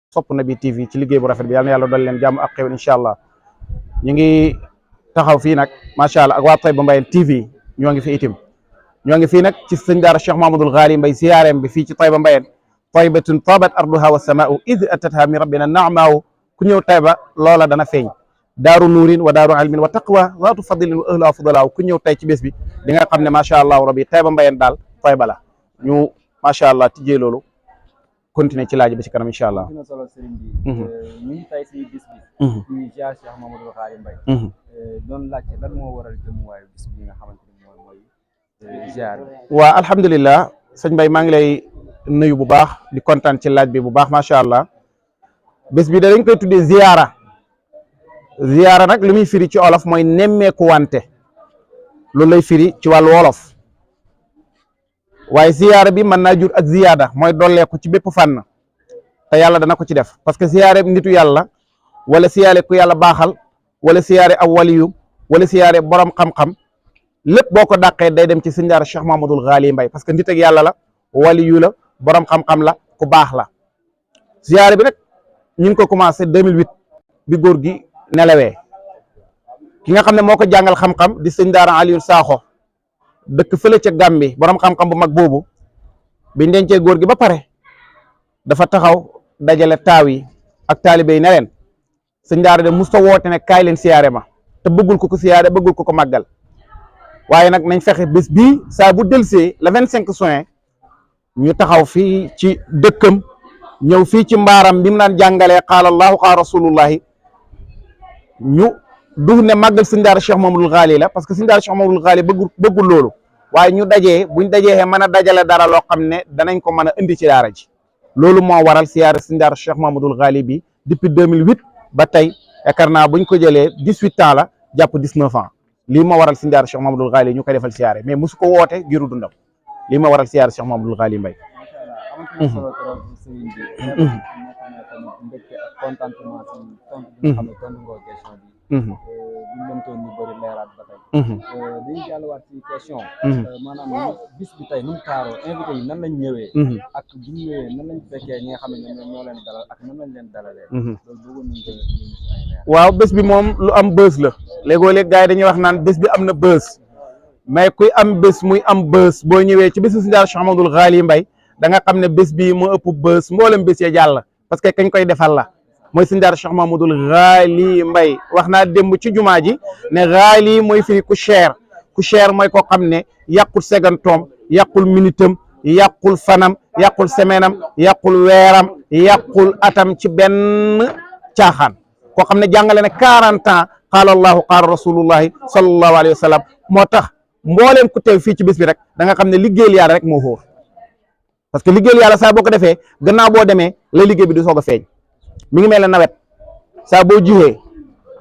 sopp Nabi TV ci liggéey bu rafet bi yàlla na yàlla dool leen jàmm ak xéwal incha allah ñu ngi taxaw fii nag macha allah ak waa Taïba Mbayeen TV ñoo ngi fi itim ñoo ngi fii nag ci sëñ daara Cheikh Mahamadul Ghali Mbaye siyaareem bi fii ci Taïba Mbayeen taybatun tabat arduha wa samaau id atatha min rabbina naamaaw ku ñëw Taïba loola dana feeñ daaru nuurin wa daaru ilmin wa taqwa zaatu fadlin wa ahluha fudalaaw ku ñëw tey ci bés bi di nga xam ne macha allah rabbi Taïba Mbayeen daal Taïba la ñu macha allah tijjee loolu continuer ci laaj ba ci kanam incha allah. dina solo sëriñ bi ñu ngi tey si bis bi ñu ziar Cheikh Mahamadul Ghali Mbaye doon laajte lan moo waral jëmuwaayu bis bi nga xamante ni mooy ziar bi. waa alhamdulilah sëñ Mbaye maa ngi lay nuyu bu baax di kontaan ci laaj bi bu baax macha allah bés bi dañ koy tuddee ziyaara ziyaara nag li muy firi ci olof mooy nemmeeku wante loolu lay firi ci wàllu wolof waaye ziyaara bi mën naa jur ak ziyaada mooy dolleeku ci bépp fànn te yàlla dana ko ci def parce que ziyaare nitu yàlla wala siyaare ku yàlla baaxal wala siyaare ab waliyu wala siyaare borom xam-xam lépp boo ko dàqee day dem ci sëñ daara Cheikh Mahamadul Ghali Mbaye parce que nit ak yàlla la waliyu la borom xam-xam la ku baax la ziyaare bi nag ñu ngi ko commencé 2008 bi góor gi nelawee ki nga xam ne moo ko jàngal xam-xam di sëñ daara Aliou Sakho dëkk fële ca Gàmbi borom xam-xam bu mag boobu biñ dencee góor gi ba pare dafa taxaw dajale taaw yi ak taalibe yi ne leen sëñ daara de musta woote ne kaay leen siyaare ma te bëggul ko siyaare bëggul ko màggal waaye nag nañ fexe bés bii saa bu delsee le 25 juin ñu taxaw fii ci dëkkam ñëw fii ci mbaaram bi mu naan jàngalee qaala allahu qaala rasulullahi ñu du ne màggal sëñ daara Cheikh Mahamadul Ghali la parce que sëñ daara Cheikh Mahamadul Ghali bëggul loolu waaye ñu dajee buñ dajee mën a dajale dara loo xam ne danañ ko mën a indi ci daara ji loolu moo waral siyaare sëñ daara Cheikh Mahamadul Ghali bi depuis 2008 ba tey yaakaar naa buñ ko jëlee 18 ans la jàpp 19 ans lii moo waral sëñ daara Cheikh Mahamadul Ghali ñu koy defal siyaare mais mosu ko woote giru dundam lii moo waral siyaare Cheikh Mahamadul Ghali Mbaye. contentement ci tontu bi nga xam ne tontu nga question bi buñ leen toon ñu bëri leeraat ba tey dañuy jàlluwaat ci question maanaam bis bi tey nu mu taaroo invité yi nan lañ ñëwee ak bu ñu ñëwee nan lañ fekkee ñi nga xam ne ñoo leen dalal ak nan lañ leen dalalee loolu bëggoon nañ ko waaw bés bi moom lu am bës la léegoo-léeg gars yi dañuy wax naan bés bi am na bës mais kuy am bés muy am bës boo ñëwee ci bésu sëñ daara Cheikh Mahamadul Ghali Mbaye da nga xam ne bés bi moo ëpp bës mboolem bés ya jàll parce que kañ koy defal la mooy sëñ daara Cheikh Mahamadul Ghali Mbaye wax naa démb ci jumaa ji ne Ghali mooy firi ku cher mooy koo xam ne yàqul segantoom yàqul minitam yàqul fanam yàqul semainam yàqul weeram yàqul atam ci benn caaxaan koo xam ne jàngale ne 40 ans qaala allahu qaala rasulullahi sallallahu alayhi wa sallam moo tax mbooleem ku teew fii ci bis bi rek da nga xam ne liggéeyal yàlla rek moo xóor parce que liggéeyal yàlla saa boo ko defee gannaaw boo demee la liggéey bi du soog a feeñ mi ngi mel ne nawet saa boo jiwee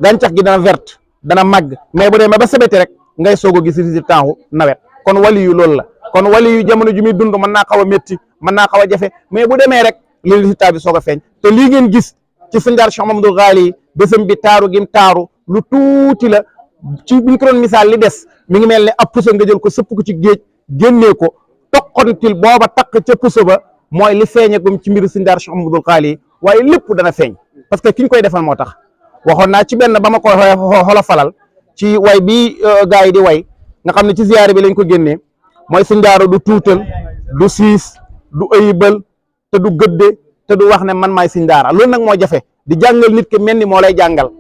gàncax gi dana verte dana màgg mais bu demee ba sebeti rek ngay soog a gis résultat wu nawet kon wali yu loolu la kon wali yu jamono ju muy dund mën naa xaw a métti mën naa xaw a jafe mais bu demee rek li résultat bi soog a feeñ te lii ngeen gis ci sëñ daara Cheikh Mahamadul Ghali bésam bi taaru gim taaru lu tuuti la ci buñ ko doon misaal li des mi ngi mel ne ab puso nga jël ko sëpp ko ci géej génnee ko toqantil booba takk ca puso ba mooy li feeñagum ci mbiru sëñ daara Cheikh Mahamadul Ghali waaye lépp dana feeñ parce que ki ñu koy defal moo tax waxoon naa ci benn ba ma koy xolofalal ci way bi gars yi di way nga xam ne ci ziyaare bi lañ ko génnee mooy sëñ daara du tuutal du siis du ëyibal te du gëdde te du wax ne man maay sëñ daara loolu nag moo jafe di jàngal nit ki mel ni moo lay jàngal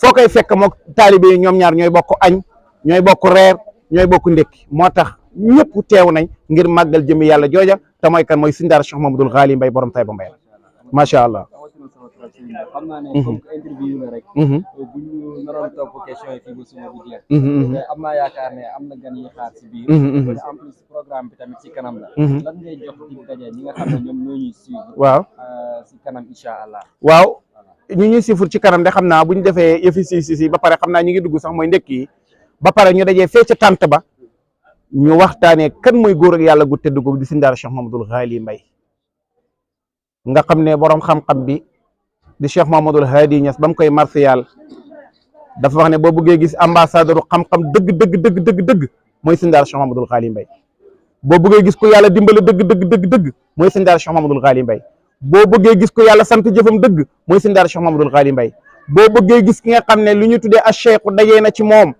foo koy fekk mook taalibe yi ñoom ñaar ñooy bokk añ ñooy bokk reer ñooy bokk ndékki moo tax ñëpp teew nañ ngir màggal jëmi yàlla jooja te mooy kan mooy sëñ daara Cheikh Mahamadul Ghali Mbaye borom Taïba Mbaye macha allah. xam naa ne comme que interview la rek bu ñu naroon topp question yi fii ba suba bu jeex te am naa yaakaar ne am na gan yi xaar si biir en plus programme bi tamit ci kanam la lan ngay jox di daje ñi nga xam ne ñoom ñoo ñuy suivre waaw si kanam incha allah waaw ñu ñuy suivre ci kanam de xam naa bu ñu defee yëfi si ba pare xam naa ñu ngi dugg sax mooy ndekki yi ba pare ñu dajee fee ca tànt ba ñu waxtaanee kan mooy góor ak yàlla gu tedd googu di sëñ daara Cheikh Mahamadul Ghali Mbaye nga xam ne borom xam-xam bi di Cheikh Mahamadul Hadi Niass ba mu koy martial dafa wax ne boo bëggee gis ambassadeur xam-xam dëgg mooy sëñ daara Cheikh Mahamadul Ghali Mbaye boo bëggee gis ku yàlla dimbale dëgg mooy sëñ daara Cheikh Mahamadul Ghali Mbaye boo bëggee gis ko yàlla sant jëfam dëgg mooy sëñ daara Cheikh Mamadou Ghali Mbaye boo bëggee gis ki nga xam ne lu ñu tuddee acheikhu dajee na ci moom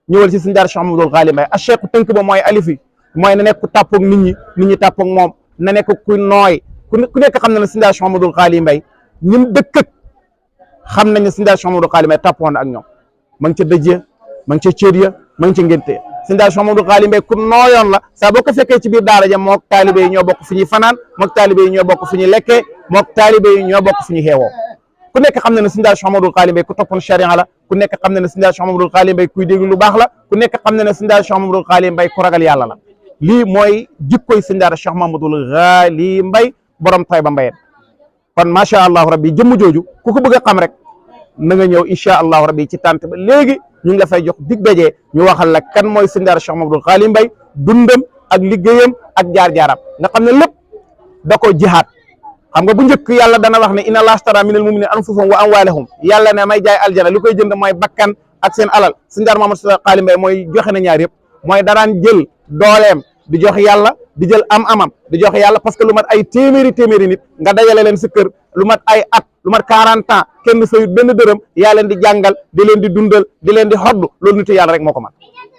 ñëwal ci sëñ daara Cheikh Mamadou Ghali Mbaye acheikhu tënk ba mooy alifi mooy na nekk ku tàppoog nit ñi tàppoog moom na nekk ku nooy ku nekk xam na ne sëñ daara Cheikh Mamadou Ghali Mbaye ñun dëkk xam nañ ne sëñ daara Cheikh Mamadou Ghali Mbaye tàppoon ak ñoom ma ngi ca dëjee ma ngi ca cër ya ma ngi ca ngénte sëñ daara Cheikh Mamadou Ghali Mbaye ku nooyoon la saa boo ko fekkee ci biir daara ja mook taalibe yi ñoo bokk fi ñuy fanaan mook taalibe yi ñoo bokk fi ñuy lekkee mook taalibe yi ñoo bokk fi ñuy xeewoo ku nekk xam na ne sëñ daara Cheikh Mamadou Ghali Mbaye ku toppoon charia la ku nekk xam na ne sëñ daara Cheikh Mamadou Ghali Mbaye kuy dégg lu baax la ku nekk xam na ne sëñ daara Cheikh Mamadou Ghali Mbaye ku ragal yàlla la lii mooy jikkoy sëñ daara Cheikh Mamadou Ghali Mbaye borom Taïba Mbayeen kon macha allah rabbi jëmm jooju ku ko bëgg a xam rek na nga ñëw incha allahu rabbi ci tànt ba léegi ñu ngi la fay jox dig dajee ñu waxal la kan mooy sëñ daara Cheikh Mamadou Ghali Mbaye dundam ak liggéeyam ak jaar-jaaram nga xam ne lépp da ko jihaad xam nga bu njëkk yàlla dana wax ne inna allaha ashtara minal mu'minina anfusahum wa amwalahum yàlla ne may jaay aljana li koy jënd mooy bakkan ak seen alal sëñ daara Mamadou Ghali Mbaye mooy joxe na ñaar yëpp mooy daraan jël dooleem di jox yàlla di jël am-amam di jox yàlla parce que lu mat ay téeméeri nit nga dajale leen sa kër lu mat ay at lu mat 40 ans kenn sayut benn dërëm yaa leen di jàngal di leen di dundal di leen di xoddu loolu nitu yàlla rek moo ko man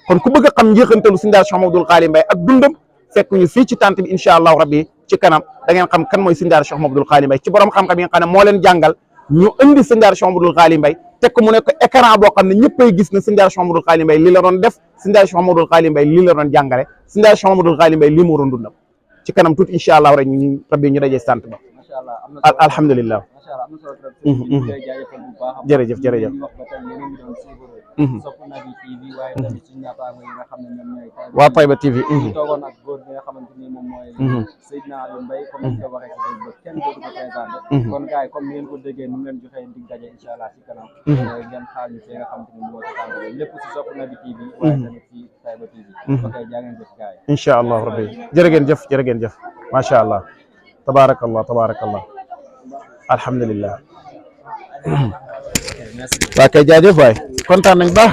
kon ku bëgg a xam njeexantalu sëñ daara Cheikh Mamadou Ghali Mbaye ak dundam fekk ñu fii ci tànt bi incha allahu rabbi ci kanam da ngeen xam kan mooy sëñ daara Cheikh Mamadou Ghali Mbaye ci borom xam-xam yi nga xam ne moo leen jàngal ñu indi sëñ daara Cheikh Mamadou Ghali Mbaye teg ko mu nekk écran boo xam ne ñëppay gis ne sëñ daara Cheikh Mamadou Ghali Mbaye li la doon def sëñ daara Cheikh Mamadou Ghali Mbaye li la doon jàngale sëñ daara Cheikh Mamadou Ghali Mbaye li mu doon dundam ci kanam tuuti incha allah rek ñu rabbi ñu dajee sant ba alhamdulillah jërëjëf waa Taïba TV toogoon ak góor bi nga xamante ni moom mooy Seydina Aliou Mbaye comme ni ko waxee ci ba kenn dootu ko présenté kon gars yi comme ni ngeen ko déggee ni mu leen joxee dig daje incha allah ci kanam ngeen xaar ñu fi nga xamante ni moo ci tàmbali lépp ci Sope Naby TV waaye tamit ci Taïba TV ok jaa ngeen jëf gars yi incha allah rabbi jërë ngeen jëf macha allah tabarakallah alhamdulillah waa kay jaajëf waay kontaan nañ baax